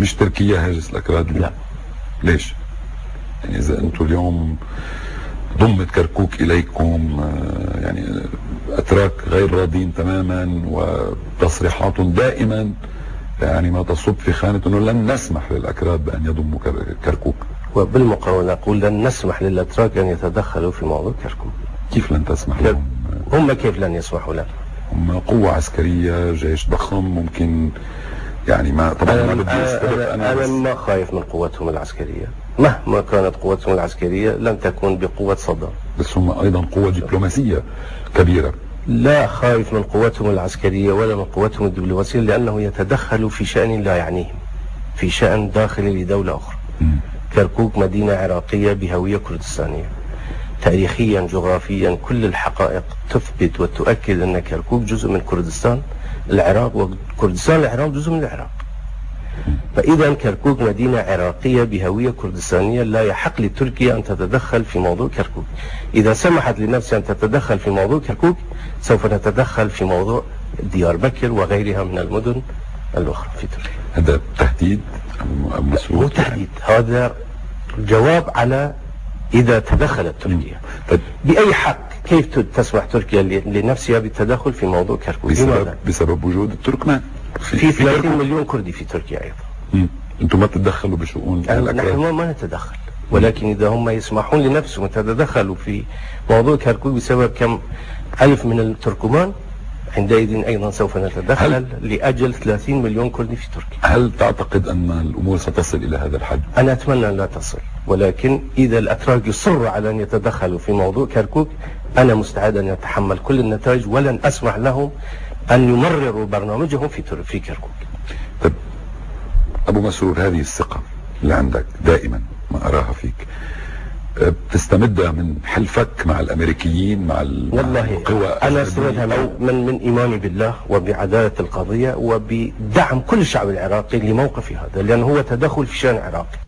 مش تركيا هاجس الأكراد اليوم؟ لا. ليش؟ يعني إذا أنتم اليوم ضمت كركوك إليكم، يعني أتراك غير راضين تماما وتصريحات دائما يعني ما تصب في خانة أنه لن نسمح للأكراد بأن يضموا كركوك. وبالمقاولة نقول لن نسمح للأتراك أن يتدخلوا في موضوع كركوك. كيف لن تسمح لهم؟ هم كيف لن يسمحوا لنا؟ هم قوة عسكرية، جيش ضخم، ممكن يعني ما طبعا ما بدي استبق أنا ما خايف من قوتهم العسكرية، مهما كانت قوتهم العسكرية لن تكون بقوة صدام. بس هم أيضا قوة دبلوماسية كبيرة. لا خايف من قوتهم العسكرية ولا من قوتهم الدبلوماسية، لأنه يتدخل في شأن لا يعنيهم، في شأن داخلي لدولة أخرى. كركوك مدينة عراقية بهوية كردستانية. تاريخيا جغرافيا كل الحقائق تثبت وتؤكد أن كركوك جزء من كردستان العراق، وكردستان العراق جزء من العراق. فإذا كركوك مدينة عراقية بهوية كردستانية، لا يحق لتركيا أن تتدخل في موضوع كركوك. إذا سمحت لنفسها أن تتدخل في موضوع كركوك سوف نتدخل في موضوع ديار بكر وغيرها من المدن الأخرى في تركيا. هذا تهديد أم مسؤول؟ مو تهديد، هذا جواب على إذا تدخلت تركيا. بأي حق كيف تسمح تركيا لنفسها بالتدخل في موضوع كركوك؟ بسبب وجود التركمان في 30 مليون كردي في تركيا أيضا. أنتم ما تتدخلوا بشؤون الأكراد؟ نحن ما نتدخل، ولكن إذا هم يسمحون لنفسهم يتدخلوا في موضوع كركوك بسبب كم ألف من التركمان، عندئذ أيضا سوف نتدخل لأجل 30 مليون كردي في تركيا. هل تعتقد أن الأمور ستصل إلى هذا الحد؟ أنا أتمنى أن لا تصل، ولكن إذا الأتراك يصروا على أن يتدخلوا في موضوع كركوك أنا مستعد أن أتحمل كل النتائج، ولن أسمح لهم أن يمرروا برنامجهم في كركوك. طيب أبو مسرور، هذه الثقة اللي عندك دائما ما أراها فيك بتستمدها من حلفك مع الأمريكيين، مع القوى؟ أنا استمدها من إيماني بالله وبعدالة القضية وبدعم كل الشعب العراقي لموقفي هذا، لأنه هو تدخل في شأن عراقي.